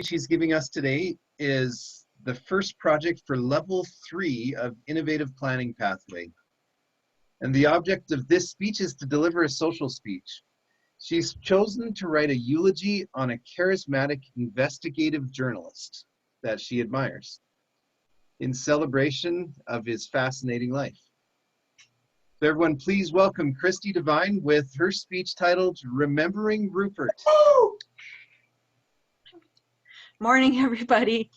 she's giving us today is the first project for level 3 of Innovative Planning Pathway. And the object of this speech is to deliver a social speech. She's chosen to write a eulogy on a charismatic investigative journalist that she admires in celebration of his fascinating life. So everyone, please welcome Kristi Devine with her speech titled Remembering Rupert. Morning, everybody.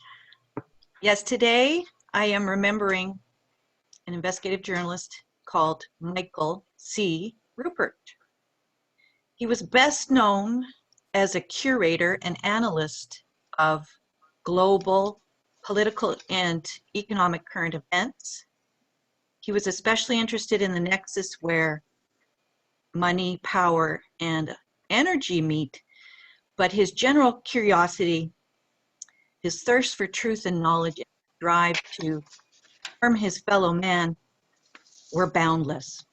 Yes, today I am remembering an investigative journalist called Michael C. Rupert. He was best known as a curator and analyst of global political and economic current events. He was especially interested in the nexus where money, power, and energy meet, but his general curiosity, his thirst for truth and knowledge, and drive to harm his fellow man were boundless.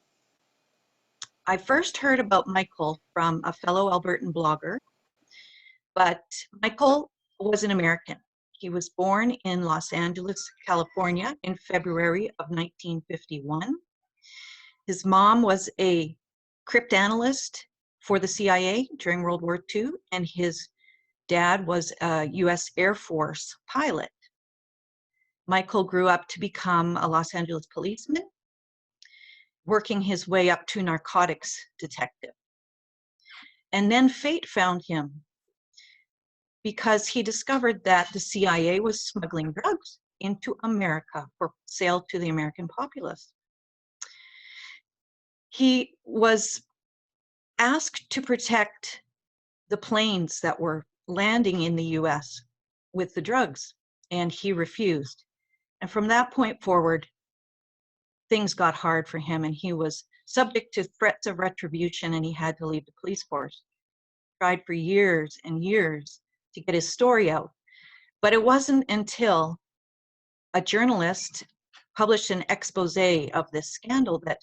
I first heard about Michael from a fellow Albertan blogger, but Michael was an American. He was born in Los Angeles, California in February of 1951. His mom was a cryptanalyst for the CIA during World War II, and his dad was a US Air Force pilot. Michael grew up to become a Los Angeles policeman, working his way up to narcotics detective. And then fate found him because he discovered that the CIA was smuggling drugs into America for sale to the American populace. He was asked to protect the planes that were landing in the US with the drugs, and he refused. And from that point forward, things got hard for him, and he was subject to threats of retribution, and he had to leave the police force. Tried for years and years to get his story out. But it wasn't until a journalist published an expose of this scandal that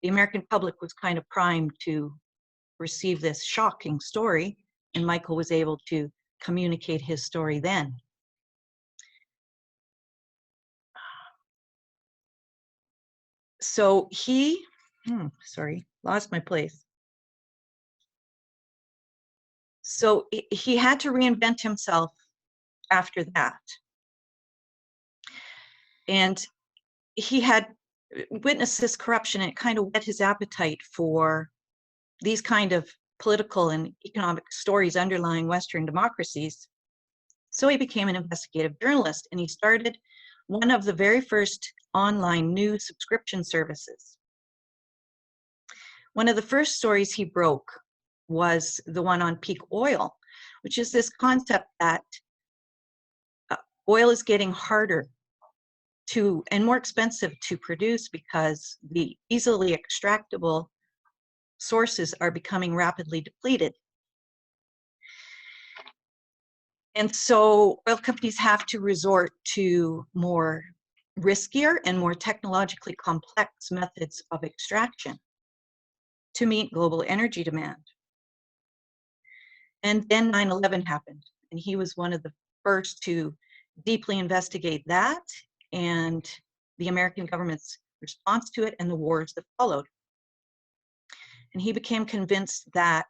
the American public was kind of primed to receive this shocking story, and Michael was able to communicate his story then. So he, lost my place. So he had to reinvent himself after that. And he had witnessed this corruption, and it kind of whet his appetite for these kind of political and economic stories underlying Western democracies. So he became an investigative journalist, and he started one of the very first online news subscription services. One of the first stories he broke was the one on peak oil, which is this concept that oil is getting harder to and more expensive to produce because the easily extractable sources are becoming rapidly depleted. And so oil companies have to resort to more riskier and more technologically complex methods of extraction to meet global energy demand. And then 9/11 happened, and he was one of the first to deeply investigate that and the American government's response to it and the wars that followed. And he became convinced that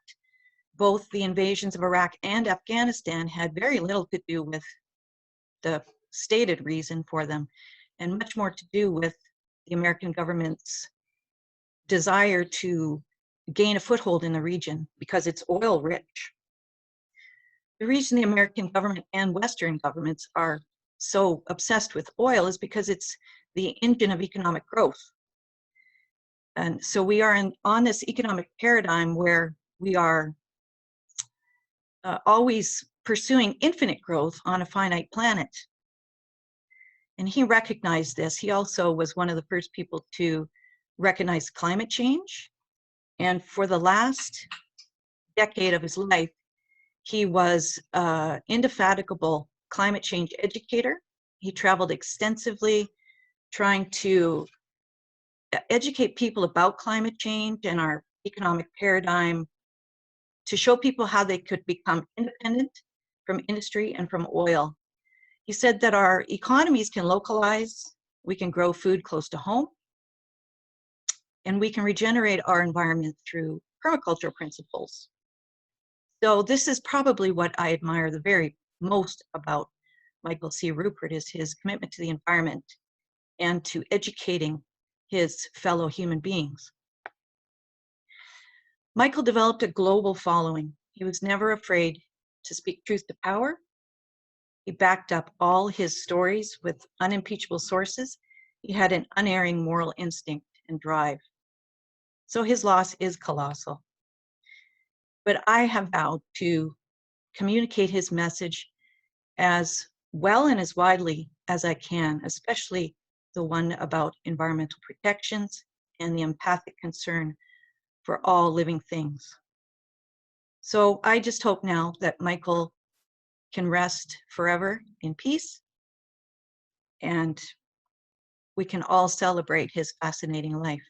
both the invasions of Iraq and Afghanistan had very little to do with the stated reason for them, and much more to do with the American government's desire to gain a foothold in the region because it's oil rich. The reason the American government and Western governments are so obsessed with oil is because it's the engine of economic growth. And so we are on this economic paradigm where we are always pursuing infinite growth on a finite planet. And he recognized this. He also was one of the first people to recognize climate change. And for the last decade of his life, he was an indefatigable climate change educator. He traveled extensively trying to educate people about climate change and our economic paradigm, to show people how they could become independent from industry and from oil. He said that our economies can localize, we can grow food close to home, and we can regenerate our environment through permaculture principles. So this is probably what I admire the very most about Michael C. Rupert, is his commitment to the environment and to educating his fellow human beings. Michael developed a global following. He was never afraid to speak truth to power. He backed up all his stories with unimpeachable sources. He had an unerring moral instinct and drive. So his loss is colossal. But I have vowed to communicate his message as well and as widely as I can, especially the one about environmental protections and the empathic concern for all living things. So I just hope now that Michael can rest forever in peace, and we can all celebrate his fascinating life.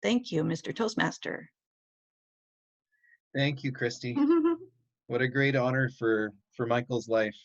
Thank you, Mr. Toastmaster. Thank you, Kristi. What a great honor for Michael's life.